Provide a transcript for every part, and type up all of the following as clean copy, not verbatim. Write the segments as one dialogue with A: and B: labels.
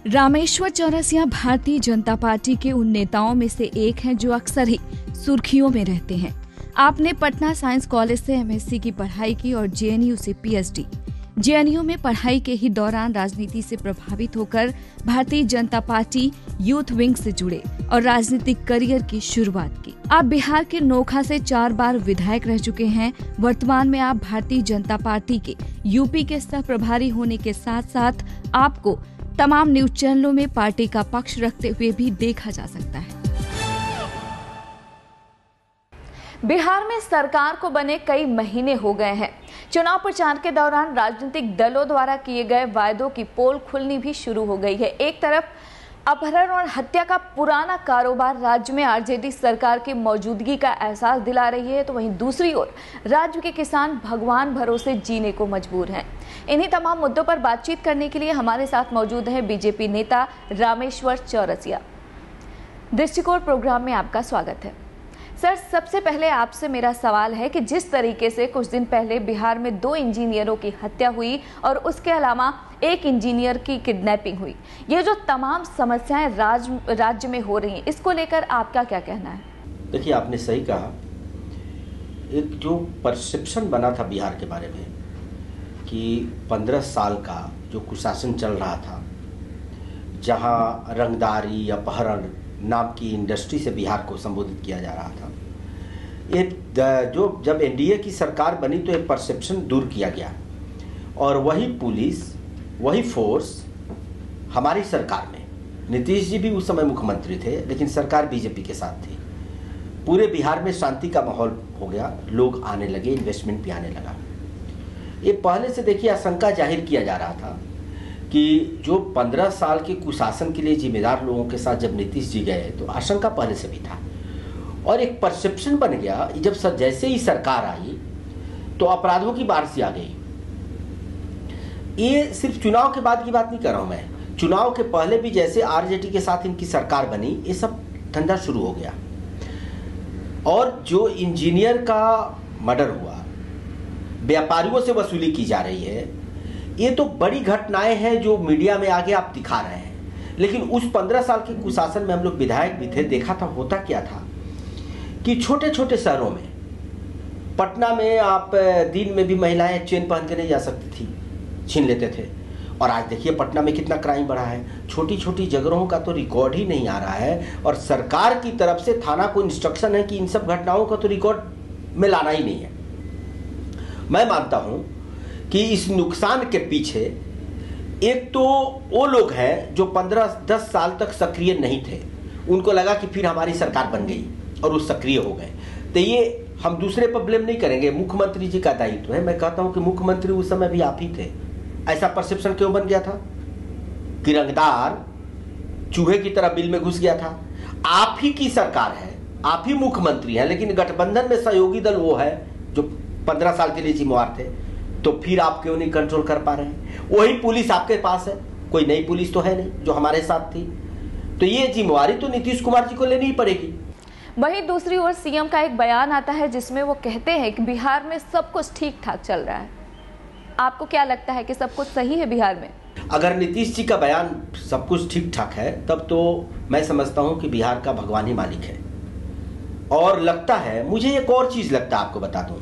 A: Rameshwar Chaurasia Bharatiya Janata party के उन नेताओं में से एक हैं जो अक्सर ही सुर्खियों में रहते हैं। आपने पटना साइंस कॉलेज से एमएससी की पढ़ाई की और जेएनयू से पीएचडी। जेएनयू में पढ़ाई के ही दौरान राजनीति से प्रभावित होकर Bharatiya Janata party youth wing से जुड़े और राजनीतिक करियर की शुरुआत की। आप बिहार के नोखा से 4 बार विधायक रह चुके हैं। वर्तमान में आप भारतीय जनता पार्टी के यूपी के सह प्रभारी होने के साथ साथ आपको तमाम न्यूज चैनलों में पार्टी का पक्ष रखते हुए भी देखा जा सकता है। बिहार में सरकार को बने कई महीने हो गए हैं। चुनाव प्रचार के दौरान राजनीतिक दलों द्वारा किए गए वायदों की पोल खुलनी भी शुरू हो गई है। एक तरफ अपहरण और हत्या का पुराना कारोबार राज्य में आरजेडी सरकार की मौजूदगी का एहसास दिला रही है, तो वहीं दूसरी ओर राज्य के किसान भगवान भरोसे जीने को मजबूर हैं। इन्हीं तमाम मुद्दों पर बातचीत करने के लिए हमारे साथ मौजूद हैं बीजेपी नेता रामेश्वर चौरसिया। दृष्टिकोण प्रोग्राम में आपका स्वागत है। सर, सबसे पहले आपसे मेरा सवाल है कि जिस तरीके से कुछ दिन पहले बिहार में 2 इंजीनियरों की हत्या हुई और उसके अलावा एक इंजीनियर की किडनैपिंग हुई, ये जो तमाम समस्याएं राज्य में हो रही हैं, इसको लेकर आपका क्या कहना है?
B: देखिए, आपने सही कहा। एक जो परसेप्शन बना था बिहार के बारे में कि 15 साल का जो कुशासन चल रहा था, जहां रंगदारी, अपहरण नाम की इंडस्ट्री से बिहार को संबोधित किया जा रहा था, जो जब एनडीए की सरकार बनी तो एक परसेप्शन दूर किया गया और वही पुलिस, वही फोर्स हमारी सरकार में, नीतीश जी भी उस समय मुख्यमंत्री थे लेकिन सरकार बीजेपी के साथ थी, पूरे बिहार में शांति का माहौल हो गया, लोग आने लगे, इन्वेस्टमेंट भी आने लगा। ये पहले से देखिए आशंका जाहिर किया जा रहा था कि जो 15 साल के कुशासन के लिए जिम्मेदार लोगों के साथ जब नीतीश जी गए तो आशंका पहले से भी था और एक परसेप्शन बन गया। जब जैसे ही सरकार आई तो अपराधों की बारिश आ गई। ये सिर्फ चुनाव के बाद की बात नहीं कर रहा हूं मैं, चुनाव के पहले भी जैसे आरजेडी के साथ इनकी सरकार बनी, ये सब धंधा शुरू हो गया। और जो इंजीनियर का मर्डर हुआ, व्यापारियों से वसूली की जा रही है, ये तो बड़ी घटनाएं हैं जो मीडिया में आगे आप दिखा रहे हैं। लेकिन उस 15 साल के कुशासन में हम लोग विधायक भी थे, देखा था होता क्या था कि छोटे छोटे शहरों में, पटना में आप दिन में भी महिलाएं चेन पहन के नहीं जा सकती थी, छीन लेते थे। और आज देखिए पटना में कितना क्राइम बढ़ा है। छोटी छोटी जगहों का तो रिकॉर्ड ही नहीं आ रहा है और सरकार की तरफ से थाना को इंस्ट्रक्शन है कि इन सब घटनाओं का तो रिकॉर्ड में लाना ही नहीं है। मैं मानता हूं कि इस नुकसान के पीछे एक तो वो लोग हैं जो 15-10 साल तक सक्रिय नहीं थे, उनको लगा कि फिर हमारी सरकार बन गई और वो सक्रिय हो गए। तो ये हम दूसरे पर ब्लेम नहीं करेंगे, मुख्यमंत्री जी का दायित्व है। मैं कहता हूं कि मुख्यमंत्री उस समय भी आप ही थे। ऐसा परसेप्शन क्यों बन गया था कि रंगदार चूहे की तरह बिल में घुस गया था? आप ही की सरकार है, आप ही मुख्यमंत्री हैं, लेकिन गठबंधन में सहयोगी दल वो है जो 15 साल के लिए जिम्मेवार थे। तो फिर आप क्यों नहीं कंट्रोल कर पा रहे हैं? वही पुलिस आपके पास है, कोई नई पुलिस तो है नहीं जो हमारे साथ थी। तो ये जिम्मेवारी तो नीतीश कुमार जी को लेनी ही पड़ेगी।
A: वहीं दूसरी ओर सीएम का एक बयान आता है जिसमें वो कहते हैं कि बिहार में सब कुछ ठीक ठाक चल रहा है। आपको क्या लगता है कि सब कुछ सही है बिहार में?
B: अगर नीतीश जी का बयान सब कुछ ठीक ठाक है तब तो मैं समझता हूं कि बिहार का भगवान ही मालिक है। और लगता है, मुझे एक और चीज लगता है, आपको बता दूं,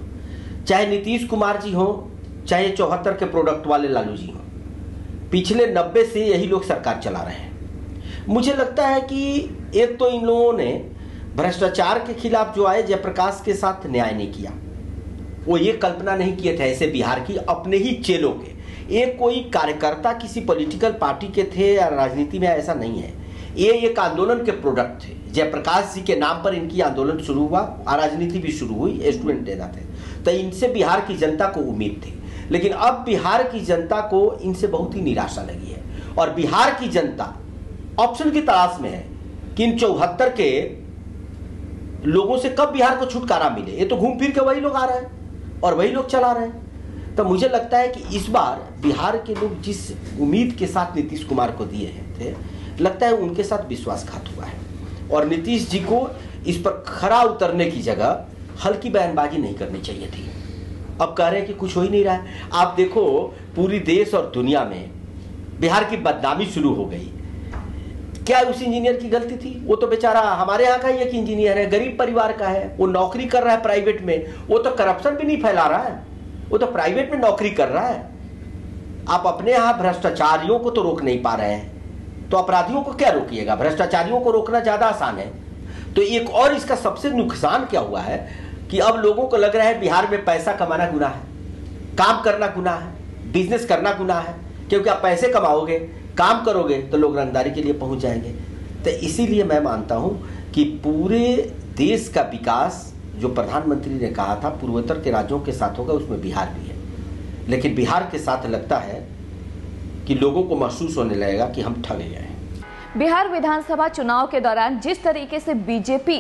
B: चाहे नीतीश कुमार जी हो, चाहे 74 के प्रोडक्ट वाले लालू जी हो, पिछले 90 से यही लोग सरकार चला रहे हैं। मुझे लगता है कि एक तो इन लोगों ने भ्रष्टाचार के खिलाफ जो आए जयप्रकाश के साथ न्याय नहीं किया। वो ये कल्पना नहीं किए थे ऐसे बिहार की अपने ही चेलों के, एक कोई कार्यकर्ता किसी पॉलिटिकल पार्टी के थे या राजनीति में, ऐसा नहीं है। ये एक आंदोलन के प्रोडक्ट थे। जयप्रकाश जी के नाम पर इनकी आंदोलन शुरू हुआ, राजनीति भी शुरू हुई, स्टूडेंट नेता थे। तो इनसे बिहार की जनता को उम्मीद थी, लेकिन अब बिहार की जनता को इनसे बहुत ही निराशा लगी है और बिहार की जनता ऑप्शन की तलाश में है कि इन 74 के लोगों से कब बिहार को छुटकारा मिले। ये तो घूम फिर के वही लोग आ रहे हैं और वही लोग चला रहे हैं। तो मुझे लगता है कि इस बार बिहार के लोग जिस उम्मीद के साथ नीतीश कुमार को दिए थे, लगता है उनके साथ विश्वासघात हुआ है और नीतीश जी को इस पर खरा उतरने की जगह हल्की बयानबाजी नहीं करनी चाहिए थी। अब कह रहे हैं कि कुछ हो ही नहीं रहा है। आप देखो पूरी देश और दुनिया में बिहार की बदनामी शुरू हो गई। क्या उस इंजीनियर की गलती थी? वो तो बेचारा हमारे यहाँ का ही एक इंजीनियर है, गरीब परिवार का है, वो नौकरी कर रहा है प्राइवेट में, वो तो करप्शन भी नहीं फैला रहा है, वो तो प्राइवेट में नौकरी कर रहा है। आप अपने यहाँ भ्रष्टाचारियों को तो रोक नहीं पा रहे हैं, तो अपराधियों को क्या रोकिएगा? भ्रष्टाचारियों को रोकना ज्यादा आसान है। तो एक और इसका सबसे नुकसान क्या हुआ है कि अब लोगों को लग रहा है बिहार में पैसा कमाना गुनाह है, काम करना गुनाह है, बिजनेस करना गुनाह है, क्योंकि आप पैसे कमाओगे, काम करोगे तो लोग रंगदारी के लिए पहुंच जाएंगे। तो इसीलिए मैं मानता हूं कि पूरे देश का विकास जो प्रधानमंत्री ने कहा था पूर्वोत्तर के राज्यों के साथ होगा, उसमें बिहार भी है। लेकिन बिहार के साथ लगता है कि लोगों को महसूस होने लगेगा कि हम ठग गए हैं।
A: बिहार विधानसभा चुनाव के दौरान जिस तरीके से बीजेपी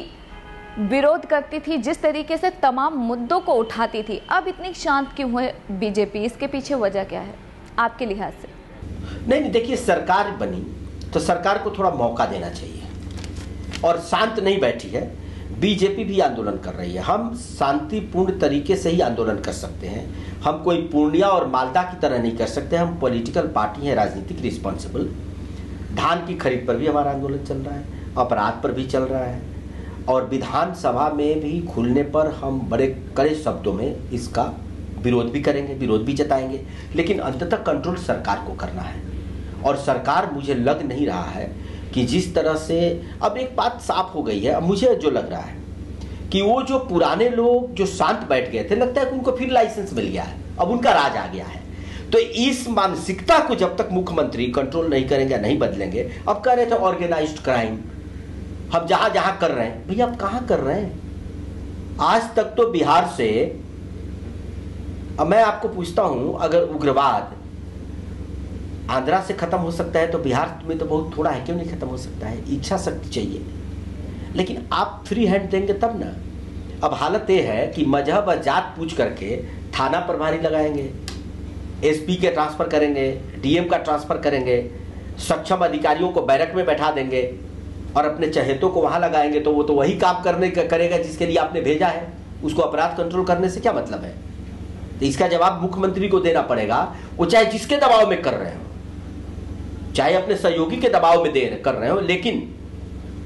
A: विरोध करती थी, जिस तरीके से तमाम मुद्दों को उठाती थी, अब इतनी शांत क्यों है बीजेपी? इसके पीछे वजह क्या है आपके लिहाज से?
B: नहीं, देखिए, सरकार बनी तो सरकार को थोड़ा मौका देना चाहिए, और शांत नहीं बैठी है। बीजेपी भी आंदोलन कर रही है। हम शांतिपूर्ण तरीके से ही आंदोलन कर सकते हैं। हम कोई पूर्णिया और मालदा की तरह नहीं कर सकते। हम पॉलिटिकल पार्टी हैं, राजनीतिक रिस्पॉन्सिबल। धान की खरीद पर भी हमारा आंदोलन चल रहा है, अपराध पर भी चल रहा है, और विधानसभा में भी खुलने पर हम बड़े कड़े शब्दों में इसका विरोध भी करेंगे, विरोध भी जताएंगे। लेकिन अंततः कंट्रोल सरकार को करना है, और सरकार, मुझे लग नहीं रहा है कि जिस तरह से अब एक बात साफ हो गई है। अब मुझे जो लग रहा है कि वो जो पुराने लोग जो शांत बैठ गए थे, लगता है कि उनको फिर लाइसेंस मिल गया है, अब उनका राज आ गया है। तो इस मानसिकता को जब तक मुख्यमंत्री कंट्रोल नहीं करेंगे, नहीं बदलेंगे। अब कह रहे थे ऑर्गेनाइज्ड क्राइम, हम जहां जहां कर रहे हैं, भैया आप कहां कर रहे हैं? आज तक तो बिहार से, अब मैं आपको पूछता हूं, अगर उग्रवाद आंध्रा से खत्म हो सकता है तो बिहार में तो बहुत थोड़ा है, क्यों नहीं खत्म हो सकता है? इच्छा शक्ति चाहिए, लेकिन आप फ्री हैंड देंगे तब ना। अब हालत यह है कि मजहब और जात पूछ करके थाना प्रभारी लगाएंगे, एसपी के ट्रांसफर करेंगे, डीएम का ट्रांसफर करेंगे, सक्षम अधिकारियों को बैरक में बैठा देंगे और अपने चहेतों को वहां लगाएंगे। तो वो तो वही काम करेगा जिसके लिए आपने भेजा है। उसको अपराध कंट्रोल करने से क्या मतलब है? तो इसका जवाब मुख्यमंत्री को देना पड़ेगा। वो चाहे जिसके दबाव में कर रहे हो, चाहे अपने सहयोगी के दबाव में कर रहे हो, लेकिन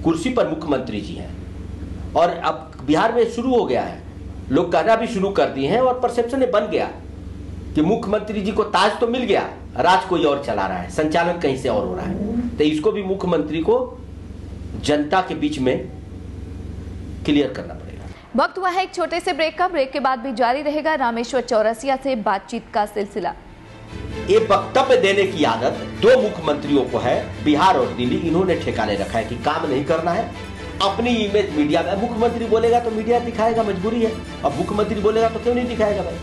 B: कुर्सी पर मुख्यमंत्री जी हैं। और अब बिहार में शुरू हो गया है, लोग कहना भी शुरू कर दिए हैं, और परसेप्शन बन गया कि मुख्यमंत्री जी को ताज तो मिल गया, राज कोई और चला रहा है, संचालन कहीं से और हो रहा है। तो इसको भी मुख्यमंत्री को जनता के बीच में क्लियर करना पड़ेगा।
A: वक्त हुआ है एक छोटे से ब्रेक का। ब्रेक के बाद भी जारी रहेगा रामेश्वर चौरसिया से बातचीत का सिलसिला।
B: ये वक्तव्य देने की आदत दो मुख्यमंत्रियों को है, बिहार और दिल्ली। इन्होंने ठेकाने रखा है कि काम नहीं करना है, अपनी इमेज मीडिया में। मुख्यमंत्री बोलेगा तो मीडिया दिखाएगा, मजबूरी है। अब मुख्यमंत्री बोलेगा तो क्यों नहीं दिखाएगा भाई?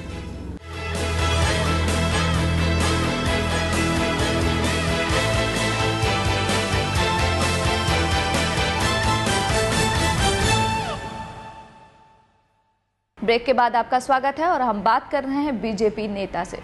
A: ब्रेक के बाद आपका स्वागत है और हम बात कर रहे हैं बीजेपी नेता से।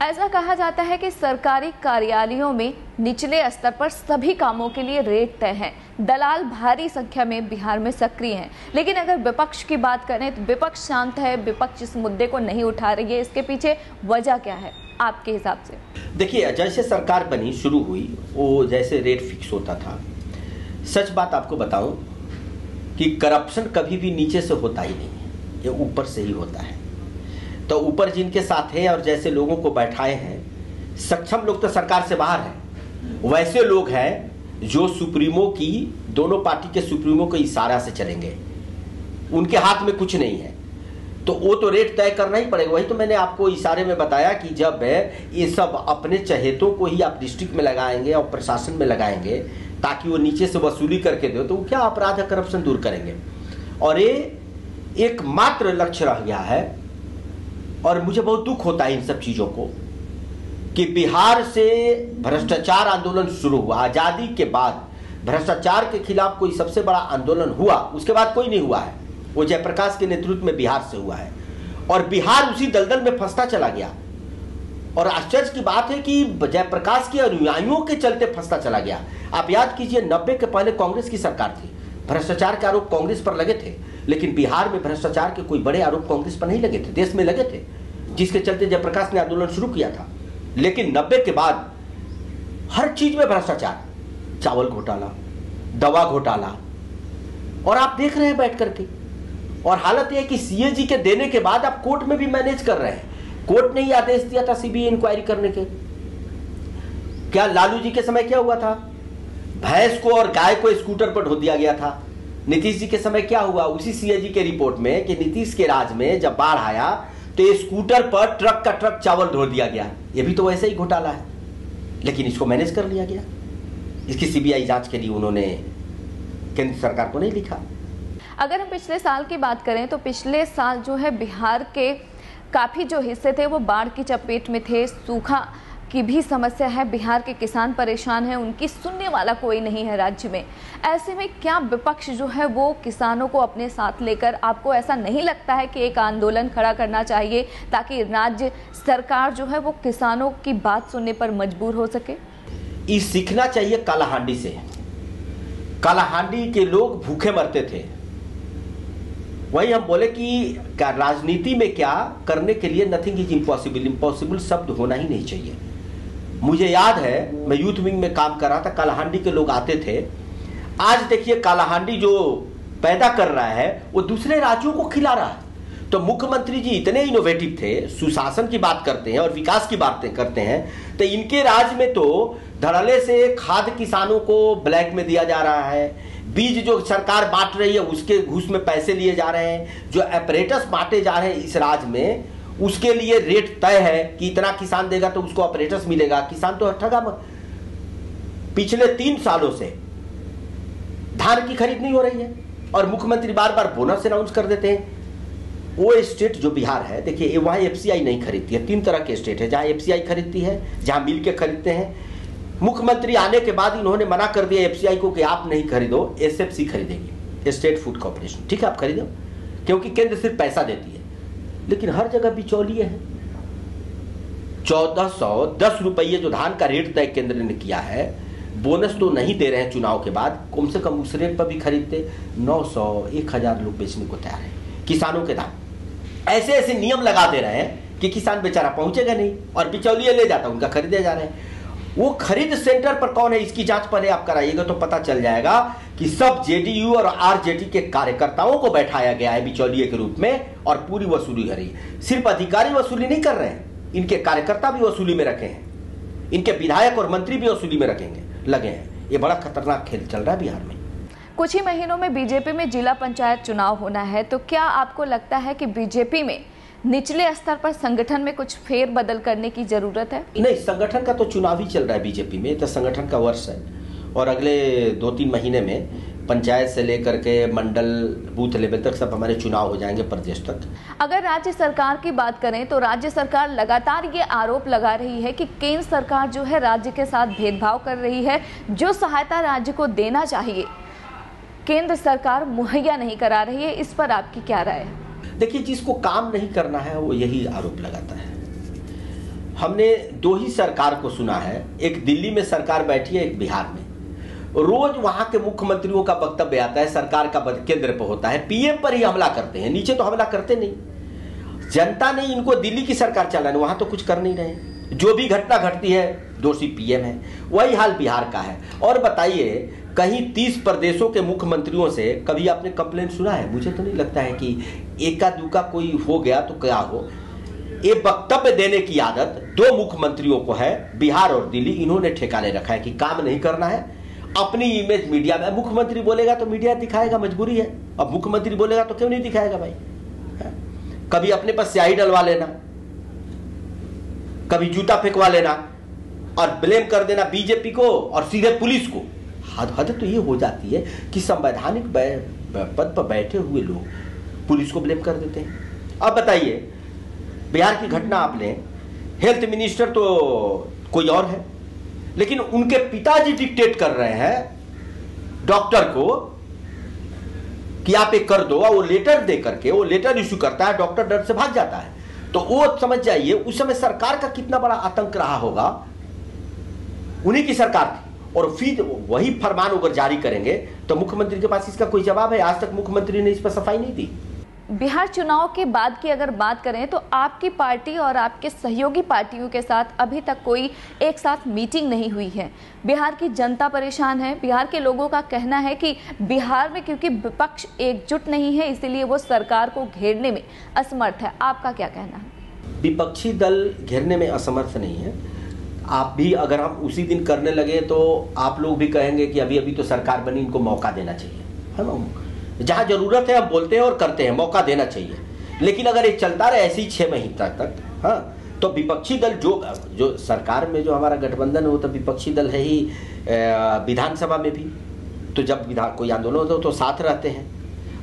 A: ऐसा कहा जाता है कि सरकारी कार्यालयों में निचले स्तर पर सभी कामों के लिए रेट तय है। दलाल भारी संख्या में बिहार में सक्रिय हैं। लेकिन अगर विपक्ष की बात करें तो विपक्ष शांत है, विपक्ष इस मुद्दे को नहीं उठा रही है। इसके पीछे वजह क्या है आपके हिसाब से? देखिए,
B: जैसे सरकार बनी, शुरू हुई, वो जैसे रेट फिक्स होता था। सच बात आपको बताऊं कि करप्शन कभी भी नीचे से होता ही नहीं है, ये ऊपर से ही होता है। तो ऊपर जिनके साथ है और जैसे लोगों को बैठाए हैं, सक्षम लोग तो सरकार से बाहर हैं, वैसे लोग हैं जो सुप्रीमो की, दोनों पार्टी के सुप्रीमो के इशारा से चलेंगे, उनके हाथ में कुछ नहीं है। तो वो तो रेट तय करना ही पड़ेगा। वही तो मैंने आपको इशारे में बताया कि जब ये सब अपने चहेतों को ही आप डिस्ट्रिक्ट में लगाएंगे और प्रशासन में लगाएंगे ताकि वो नीचे से वसूली करके दो, तो वो क्या अपराध है, करप्शन दूर करेंगे। और ये एकमात्र लक्ष्य रह गया है। और मुझे बहुत दुख होता है इन सब चीजों को कि बिहार से भ्रष्टाचार आंदोलन शुरू हुआ। आजादी के बाद भ्रष्टाचार के खिलाफ कोई सबसे बड़ा आंदोलन हुआ, उसके बाद कोई नहीं हुआ है। वो जयप्रकाश के नेतृत्व में बिहार से हुआ है, और बिहार उसी दलदल में फंसता चला गया। और आश्चर्य की बात है कि जयप्रकाश के अनुयायियों के चलते फंसता चला गया। आप याद कीजिए, 90 के पहले कांग्रेस की सरकार थी, भ्रष्टाचार के आरोप कांग्रेस पर लगे थे, लेकिन बिहार में भ्रष्टाचार के कोई बड़े आरोप कांग्रेस पर नहीं लगे थे, देश में लगे थे, जिसके चलते जयप्रकाश ने आंदोलन शुरू किया था। लेकिन 90 के बाद हर चीज में भ्रष्टाचार, चावल घोटाला, दवा घोटाला, और आप देख रहे हैं बैठ करके। और हालत यह है कि सीएजी के देने के बाद आप कोर्ट में भी मैनेज कर रहे हैं। कोर्ट ने ही आदेश दिया था सीबीआई इंक्वायरी करने के। क्या लालू जी के समय क्या हुआ था? भैंस को और गाय को स्कूटर पर ढो दिया गया था। नीतीश जी के समय क्या हुआ? उसी सीएजी के रिपोर्ट में कि नीतीश के राज में जब बाढ़ आया तो ये स्कूटर पर ट्रक का ट्रक चावल ढो दिया गया। ये भी तो वैसे ही घोटाला है, लेकिन इसको मैनेज कर लिया गया। इसकी सीबीआई जांच के लिए उन्होंने केंद्र सरकार को नहीं लिखा।
A: अगर हम पिछले साल की बात करें तो पिछले साल जो है बिहार के काफ़ी जो हिस्से थे वो बाढ़ की चपेट में थे। सूखा की भी समस्या है, बिहार के किसान परेशान हैं, उनकी सुनने वाला कोई नहीं है राज्य में। ऐसे में क्या विपक्ष जो है वो किसानों को अपने साथ लेकर, आपको ऐसा नहीं लगता है कि एक आंदोलन खड़ा करना चाहिए ताकि राज्य सरकार जो है वो किसानों की बात सुनने पर मजबूर हो सके?
B: ये सीखना चाहिए कालाहांडी से। कालाहांडी के लोग भूखे मरते थे। वही हम बोले कि राजनीति में क्या करने के लिए नथिंग इज इम्पॉसिबल। इम्पॉसिबल शब्द होना ही नहीं चाहिए। मुझे याद है, मैं यूथ विंग में काम कर रहा था, कालाहांडी के लोग आते थे। आज देखिए कालाहांडी जो पैदा कर रहा है वो दूसरे राज्यों को खिला रहा है। तो मुख्यमंत्री जी इतने इनोवेटिव थे, सुशासन की बात करते हैं और विकास की बातें करते हैं, तो इनके राज्य में तो धड़ल्ले से खाद किसानों को ब्लैक में दिया जा रहा है। बीज जो सरकार बांट रही है उसके घूस में पैसे लिए जा रहे हैं। जो ऑपरेटर्स बांटे जा रहे हैं इस राज्य में, उसके लिए रेट तय है कि इतना किसान देगा तो उसको ऑपरेटर्स मिलेगा। किसान तो ठगा। पिछले 3 सालों से धान की खरीद नहीं हो रही है और मुख्यमंत्री बार बार बोनस अनाउंस कर देते हैं। वो स्टेट जो बिहार है, देखिए वहां एफसीआई नहीं खरीदती है। 3 तरह के स्टेट है जहां एफसीआई खरीदती है, जहां मिल के खरीदते हैं। मुख्यमंत्री आने के बाद इन्होंने मना कर दिया एफसीआई को कि आप नहीं खरीदो, एसएफसी खरीदेगी, स्टेट फूड कॉर्पोरेशन। ठीक है, आप खरीदो, क्योंकि केंद्र सिर्फ पैसा देती है। लेकिन हर जगह बिचौलिए हैं। 1410 रुपये जो धान का रेट तय केंद्र ने किया है, बोनस तो नहीं दे रहे हैं चुनाव के बाद, कम से कम उस रेट पर भी खरीदते 900 1000 लोग बेचने को तैयार है किसानों के दाम। ऐसे ऐसे नियम लगा दे रहे हैं कि किसान बेचारा पहुंचेगा नहीं और बिचौलिए ले जाता, उनका खरीदे जा रहे हैं। वो खरीद सेंटर पर कौन है इसकी जांच पहले आप कराइएगा तो पता चल जाएगा कि सब जेडीयू और आरजेडी के कार्यकर्ताओं को बैठाया गया है बिचौलिए के रूप में और पूरी वसूली हो रही है। सिर्फ अधिकारी वसूली नहीं कर रहे हैं, इनके कार्यकर्ता भी वसूली में रखे हैं, इनके विधायक और मंत्री भी वसूली में लगे हैं। ये बड़ा खतरनाक खेल चल रहा है बिहार में।
A: कुछ ही महीनों में बीजेपी में जिला पंचायत चुनाव होना है, तो क्या आपको लगता है कि बीजेपी में निचले स्तर पर संगठन में कुछ फेर बदल करने की जरूरत है?
B: नहीं, संगठन का तो चुनाव ही चल रहा है बीजेपी में, तो संगठन का वर्ष है और अगले 2-3 महीने में पंचायत से लेकर के मंडल बूथ लेवल तक सब हमारे चुनाव हो जाएंगे, प्रदेश तक।
A: अगर राज्य सरकार की बात करें तो राज्य सरकार लगातार ये आरोप लगा रही है कि केंद्र सरकार जो है राज्य के साथ भेदभाव कर रही है। जो सहायता राज्य को देना चाहिए केंद्र सरकार मुहैया नहीं करा रही है। इस पर आपकी क्या राय है?
B: देखिए, जिसको काम नहीं करना है वो यही आरोप लगाता है। हमने 2 ही सरकार को सुना है, एक दिल्ली में सरकार बैठी है, एक बिहार में। रोज वहां के मुख्यमंत्रियों का वक्तव्य आता है, सरकार का केंद्र पर होता है, पीएम पर ही हमला करते हैं, नीचे तो हमला करते नहीं। जनता ने इनको दिल्ली की सरकार चलानी, वहां तो कुछ कर नहीं रहे। जो भी घटना घटती है दोषी पीएम है। वही हाल बिहार का है। और बताइए, कहीं 30 प्रदेशों के मुख्यमंत्रियों से कभी आपने कंप्लेंट सुना है? मुझे तो नहीं लगता है कि एका दूका कोई हो गया तो क्या हो। ये वक्तव्य देने की आदत 2 मुख्यमंत्रियों को है, बिहार और दिल्ली। इन्होंने ठेकाने रखा है कि काम नहीं करना है, अपनी इमेज मीडिया में। मुख्यमंत्री बोलेगा तो मीडिया दिखाएगा, मजबूरी है। अब मुख्यमंत्री बोलेगा तो क्यों नहीं दिखाएगा भाई? कभी अपने पर स्याही डलवा लेना, कभी जूता फेंकवा लेना और ब्लेम कर देना बीजेपी को और सीधे पुलिस को। हद तो ये हो जाती है कि संवैधानिक पद पर बैठे हुए लोग पुलिस को ब्लेम कर देते हैं। अब बताइए, बिहार की घटना आपने, हेल्थ मिनिस्टर तो कोई और है, लेकिन उनके पिताजी डिक्टेट कर रहे हैं डॉक्टर को कि आप एक कर दो, और वो लेटर दे करके, वो लेटर इश्यू करता है, डॉक्टर डर से भाग जाता है। तो वो समझ जाइए उस समय सरकार का कितना बड़ा आतंक रहा होगा। उन्हीं की सरकार थी और फिर वही फरमान अगर जारी करेंगे तो मुख्यमंत्री के पास इसका कोई जवाब है? आज तक मुख्यमंत्री ने इस पर सफाई नहीं दी।
A: बिहार चुनाव के बाद की अगर बात करें तो आपकी पार्टी और आपके सहयोगी पार्टियों के साथ अभी तक कोई एक साथ मीटिंग नहीं हुई है। बिहार की जनता परेशान है। बिहार के लोगों का कहना है कि बिहार में क्योंकि विपक्ष एकजुट नहीं है, इसीलिए वो सरकार को घेरने में असमर्थ है। आपका क्या कहना है?
B: विपक्षी दल घेरने में असमर्थ नहीं है। आप भी अगर हम उसी दिन करने लगे तो आप लोग भी कहेंगे कि अभी अभी तो सरकार बनी, इनको मौका देना चाहिए, है ना। जहां जरूरत है हम बोलते हैं और करते हैं, मौका देना चाहिए। लेकिन अगर ये चलता रहे ऐसे ही 6 महीने तक, हाँ, तो विपक्षी दल जो सरकार में जो हमारा गठबंधन है वो तो विपक्षी दल है ही, विधानसभा में भी। तो जब कोई आंदोलन होता है तो साथ रहते हैं,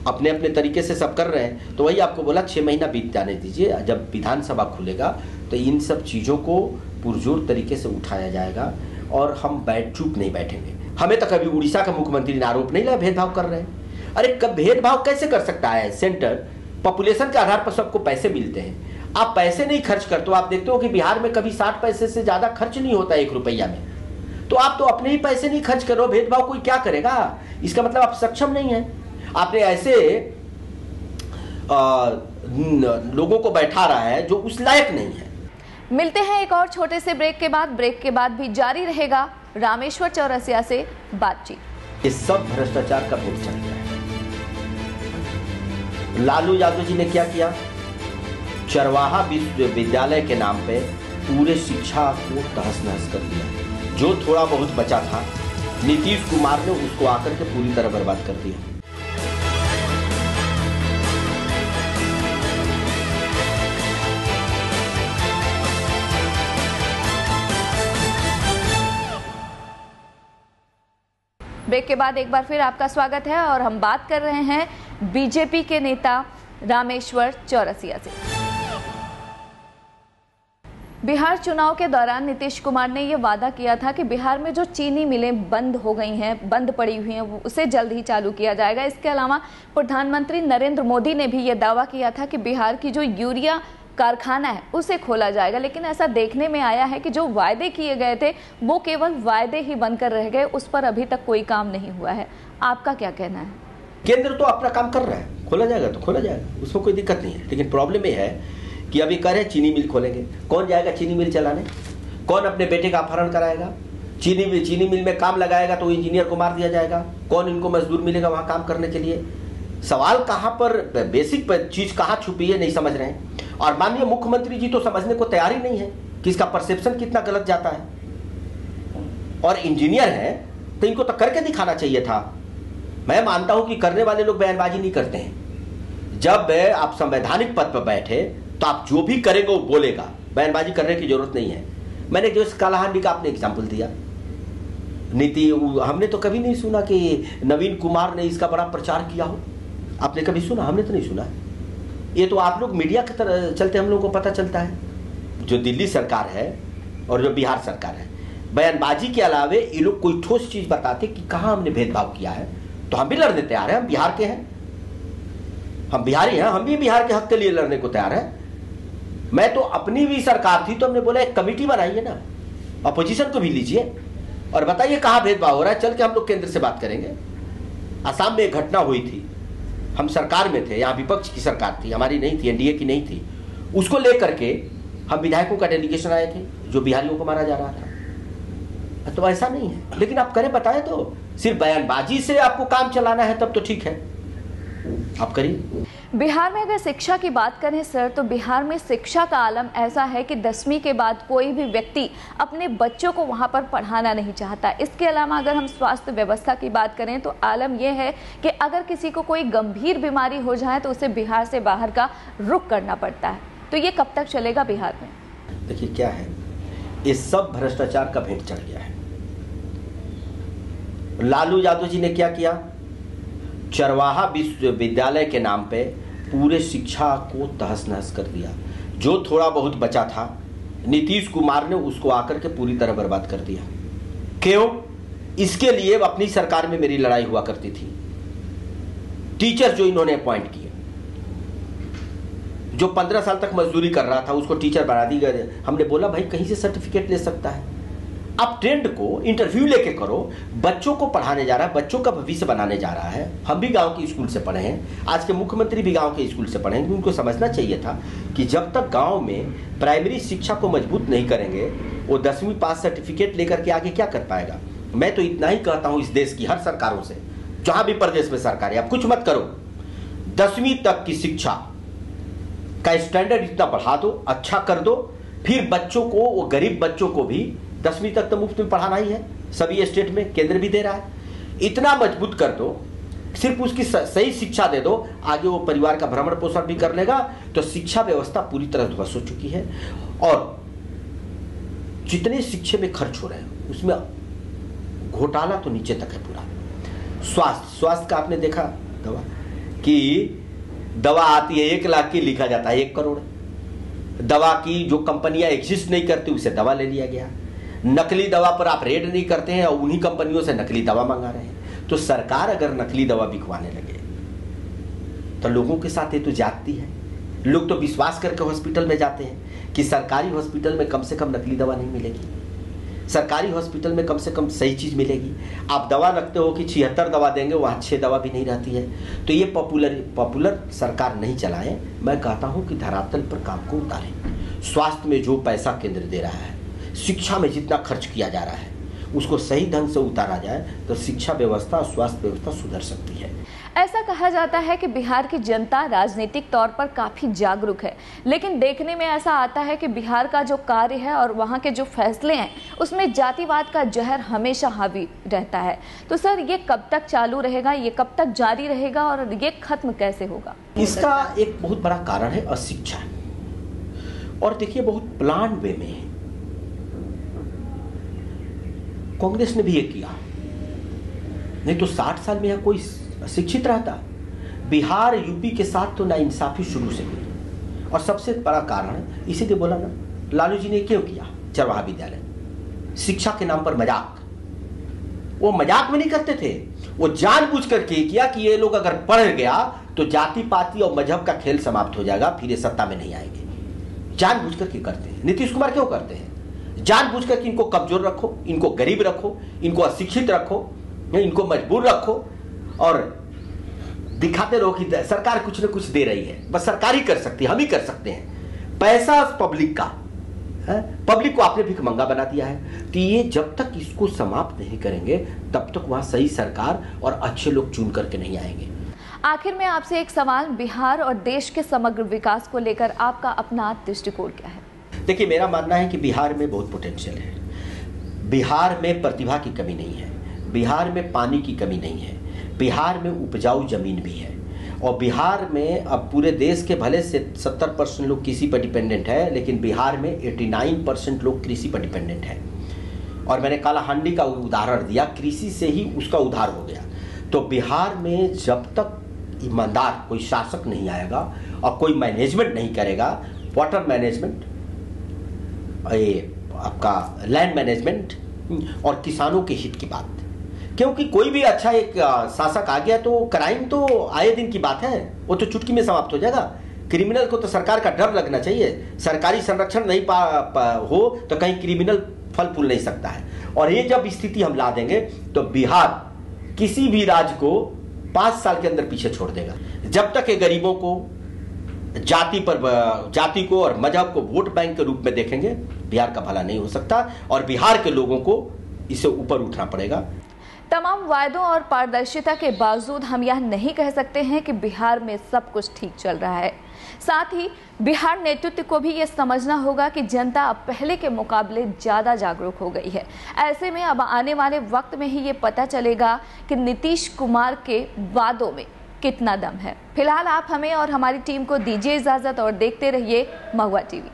B: अपने अपने तरीके से सब कर रहे हैं। तो वही आपको बोला 6 महीना बीत जाने दीजिए, जब विधानसभा खुलेगा तो इन सब चीज़ों को पुरजोर तरीके से उठाया जाएगा और हम चुप नहीं बैठेंगे। हमें तो कभी उड़ीसा का मुख्यमंत्री ने आरोप नहीं लगाया भेदभाव कर रहे हैं। अरे कब भेदभाव कैसे कर सकता है? सेंटर पॉपुलेशन के आधार पर सबको पैसे मिलते हैं, आप पैसे नहीं खर्च करते हो। आप देखते हो कि बिहार में कभी 60 पैसे से ज्यादा खर्च नहीं होता 1 रुपया में। तो आप तो अपने ही पैसे नहीं खर्च करो, भेदभाव कोई क्या करेगा? इसका मतलब आप सक्षम नहीं है। आपने ऐसे लोगों को बैठा रहा है जो उस लायक नहीं है।
A: मिलते हैं एक और छोटे से ब्रेक के बाद भी जारी रहेगा रामेश्वर चौरसिया से बातचीत।
B: ये सब भ्रष्टाचार का भेद चल रहा है। लालू यादव जी ने क्या किया? चरवाहा विश्वविद्यालय के नाम पे पूरे शिक्षा को तहस नहस कर दिया। जो थोड़ा बहुत बचा था, नीतीश कुमार ने उसको आकर के पूरी तरह बर्बाद कर दिया।
A: ब्रेक के बाद एक बार फिर आपका स्वागत है और हम बात कर रहे हैं बीजेपी के नेता रामेश्वर चौरसिया से। बिहार चुनाव के दौरान नीतीश कुमार ने यह वादा किया था कि बिहार में जो चीनी मिलें बंद हो गई हैं, बंद पड़ी हुई हैं, उसे जल्द ही चालू किया जाएगा। इसके अलावा प्रधानमंत्री नरेंद्र मोदी ने भी यह दावा किया था कि बिहार की जो यूरिया कारखाना है उसे खोला जाएगा। लेकिन ऐसा देखने में आया है कि जो वायदे किए गए थे वो केवल वायदे ही बनकर रह गए, उस पर अभी तक कोई काम नहीं हुआ है। आपका क्या कहना है?
B: केंद्र तो अपना काम कर रहा है, खोला जाएगा तो खोला जाएगा, उसमें कोई दिक्कत नहीं है। लेकिन प्रॉब्लम ये है कि अभी कह रहे हैं चीनी मिल खोलेंगे। कौन जाएगा चीनी मिल चलाने? कौन अपने बेटे का अपहरण कराएगा? चीनी मिल में काम लगाएगा तो इंजीनियर को मार दिया जाएगा। कौन इनको मजदूर मिलेगा वहां काम करने के लिए? सवाल कहां पर, बेसिक चीज कहां छुपी है नहीं समझ रहे हैं। और माननीय मुख्यमंत्री जी तो समझने को तैयार ही नहीं है कि इसका परसेप्शन कितना गलत जाता है। और इंजीनियर है तो इनको तो करके दिखाना चाहिए था। मैं मानता हूं कि करने वाले लोग बयानबाजी नहीं करते हैं। जब आप संवैधानिक पद पर बैठे तो आप जो भी करेंगे वो बोलेगा, बयानबाजी करने की जरूरत नहीं है। मैंने जो कालाहांडी का आपने एग्जाम्पल दिया, नीति, हमने तो कभी नहीं सुना कि नवीन कुमार ने इसका बड़ा प्रचार किया हो। आपने कभी सुना? हमने तो नहीं सुना। ये तो आप लोग मीडिया के तरह चलते हम लोगों को पता चलता है। जो दिल्ली सरकार है और जो बिहार सरकार है, बयानबाजी के अलावे ये लोग कोई ठोस चीज बताते कि कहां हमने भेदभाव किया है तो हम भी लड़ने तैयार हैं। हम बिहार के हैं, हम बिहारी हैं, हम भी बिहार के हक के लिए लड़ने को तैयार हैं। मैं तो अपनी भी सरकार थी तो हमने बोला एक कमेटी बनाइए ना, अपोजिशन को भी लीजिए और बताइए कहां भेदभाव हो रहा है। चल के हम लोग केंद्र से बात करेंगे। असम में एक घटना हुई थी, हम सरकार में थे, यहाँ विपक्ष की सरकार थी, हमारी नहीं थी, एनडीए की नहीं थी। उसको लेकर के हम विधायकों का डेलीगेशन आए थे जो बिहारियों को मारा जा रहा था। तो ऐसा नहीं है, लेकिन आप करें, बताएं तो। सिर्फ बयानबाजी से आपको काम चलाना है तब तो ठीक है, आप करिए।
A: बिहार में अगर शिक्षा की बात करें सर, तो बिहार में शिक्षा का आलम ऐसा है कि 10वीं के बाद कोई भी व्यक्ति अपने बच्चों को वहां पर पढ़ाना नहीं चाहता। इसके अलावा अगर हम स्वास्थ्य व्यवस्था की बात करें तो आलम यह है कि अगर किसी को कोई गंभीर बीमारी हो जाए तो उसे बिहार से बाहर का रुख करना पड़ता है। तो ये कब तक चलेगा बिहार में?
B: देखिए क्या है, ये सब भ्रष्टाचार का भेंट चढ़ गया है। लालू यादव जी ने क्या किया? चरवाहा विश्वविद्यालय के नाम पे पूरे शिक्षा को तहस नहस कर दिया। जो थोड़ा बहुत बचा था, नीतीश कुमार ने उसको आकर के पूरी तरह बर्बाद कर दिया। क्यों? इसके लिए अपनी सरकार में मेरी लड़ाई हुआ करती थी। टीचर जो इन्होंने अपॉइंट किए, जो 15 साल तक मजदूरी कर रहा था उसको टीचर बना दी गई। हमने बोला भाई कहीं से सर्टिफिकेट ले सकता है, आप ट्रेंड को इंटरव्यू लेके करो। बच्चों को पढ़ाने जा रहा है, बच्चों का भविष्य बनाने जा रहा है। हम भी गांव के स्कूल से पढ़े हैं, आज के मुख्यमंत्री भी गांव के स्कूल से पढ़े हैं। उनको समझना चाहिए था कि जब तक गांव में प्राइमरी शिक्षा को मजबूत नहीं करेंगे, वो 10वीं पास सर्टिफिकेट लेकर के आगे क्या कर पाएगा। मैं तो इतना ही कहता हूं इस देश की हर सरकारों से, जहां भी प्रदेश में सरकार है, आप कुछ मत करो, 10वीं तक की शिक्षा का स्टैंडर्ड इतना बढ़ा दो, अच्छा कर दो। फिर बच्चों को, वो गरीब बच्चों को भी 10वीं तक तो मुफ्त में पढ़ाना ही है, सभी स्टेट में केंद्र भी दे रहा है। इतना मजबूत कर दो, सिर्फ उसकी सही शिक्षा दे दो, आगे वो परिवार का भरण पोषण भी कर लेगा। तो शिक्षा व्यवस्था पूरी तरह ध्वस्त हो चुकी है। और जितने शिक्षा में खर्च हो रहे हैं उसमें घोटाला तो नीचे तक है पूरा। स्वास्थ्य का आपने देखा, दवा कि दवा आती है 1 लाख की, लिखा जाता है 1 करोड़। दवा की जो कंपनियां एग्जिस्ट नहीं करती उसे दवा ले लिया गया। नकली दवा पर आप रेड नहीं करते हैं और उन्हीं कंपनियों से नकली दवा मंगा रहे हैं। तो सरकार अगर नकली दवा बिकवाने लगे तो लोगों के साथ ये तो जाती है। लोग तो विश्वास करके हॉस्पिटल में जाते हैं कि सरकारी हॉस्पिटल में कम से कम नकली दवा नहीं मिलेगी, सरकारी हॉस्पिटल में कम से कम सही चीज मिलेगी। आप दवा रखते हो कि 76 दवा देंगे, वहां 6 दवा भी नहीं रहती है। तो ये पॉपुलर सरकार नहीं चलाएं। मैं कहता हूं कि धरातल पर काम को उतारें। स्वास्थ्य में जो पैसा केंद्र दे रहा है, शिक्षा में जितना खर्च किया जा रहा है, उसको सही ढंग से उतारा जाए तो शिक्षा व्यवस्था और स्वास्थ्य व्यवस्था सुधर सकती है।
A: ऐसा कहा जाता है कि बिहार की जनता राजनीतिक तौर पर काफी जागरूक है, लेकिन देखने में ऐसा आता है कि बिहार का जो कार्य है और वहाँ के जो फैसले हैं उसमें जातिवाद का जहर हमेशा हावी रहता है। तो सर, ये कब तक चालू रहेगा, ये कब तक जारी रहेगा और ये खत्म कैसे होगा?
B: इसका एक बहुत बड़ा कारण है अशिक्षा। और देखिए, बहुत प्लान वे में है। कांग्रेस ने भी ये किया, नहीं तो 60 साल में यह कोई शिक्षित रहता। बिहार यूपी के साथ तो नाइंसाफी शुरू से हुई और सबसे बड़ा कारण इसीलिए बोला ना, लालू जी ने क्यों किया चरवाहा विद्यालय, शिक्षा के नाम पर मजाक। वो मजाक में नहीं करते थे, वो जानबूझ करके किया कि ये लोग अगर पढ़ गया तो जाति पाति और मजहब का खेल समाप्त हो जाएगा, फिर ये सत्ता में नहीं आएंगे। जानबूझ करके करते हैं। नीतीश कुमार क्यों करते हैं? जानबूझ करके इनको कमजोर रखो, इनको गरीब रखो, इनको अशिक्षित रखो, इनको मजबूर रखो और दिखाते रहो कि सरकार कुछ न कुछ दे रही है। बस सरकार ही कर सकती है, हम ही कर सकते हैं। पैसा पब्लिक का है, पब्लिक को आपने भिखमंगा बना दिया है। तो ये जब तक इसको समाप्त नहीं करेंगे तब तक वहां सही सरकार और अच्छे लोग चुन करके नहीं आएंगे।
A: आखिर में आपसे एक सवाल, बिहार और देश के समग्र विकास को लेकर आपका अपना दृष्टिकोण क्या है?
B: देखिए, मेरा मानना है कि बिहार में बहुत पोटेंशियल है। बिहार में प्रतिभा की कमी नहीं है, बिहार में पानी की कमी नहीं है, बिहार में उपजाऊ जमीन भी है। और बिहार में अब पूरे देश के भले से 70% लोग कृषि पर डिपेंडेंट है, लेकिन बिहार में 89% लोग कृषि पर डिपेंडेंट है। और मैंने काला हांडी का उदाहरण दिया, कृषि से ही उसका उद्धार हो गया। तो बिहार में जब तक ईमानदार कोई शासक नहीं आएगा और कोई मैनेजमेंट नहीं करेगा, वाटर मैनेजमेंट, ये आपका लैंड मैनेजमेंट और किसानों के हित की बात, क्योंकि कोई भी अच्छा एक शासक आ गया तो क्राइम तो आए दिन की बात है, वो तो चुटकी में समाप्त हो जाएगा। क्रिमिनल को तो सरकार का डर लगना चाहिए। सरकारी संरक्षण नहीं हो तो कहीं क्रिमिनल फल फूल नहीं सकता है। और ये जब स्थिति हम ला देंगे तो बिहार किसी भी राज्य को 5 साल के अंदर पीछे छोड़ देगा। जब तक ये गरीबों को, जाति को और मजहब को वोट बैंक के रूप में देखेंगे, बिहार का भला नहीं हो सकता और बिहार के लोगों को इसे ऊपर उठना पड़ेगा।
A: तमाम वायदों और पारदर्शिता के बावजूद हम यह नहीं कह सकते हैं कि बिहार में सब कुछ ठीक चल रहा है। साथ ही बिहार नेतृत्व को भी ये समझना होगा कि जनता अब पहले के मुकाबले ज़्यादा जागरूक हो गई है। ऐसे में अब आने वाले वक्त में ही ये पता चलेगा कि नीतीश कुमार के वादों में कितना दम है। फिलहाल आप हमें और हमारी टीम को दीजिए इजाज़त और देखते रहिए महुआ टीवी।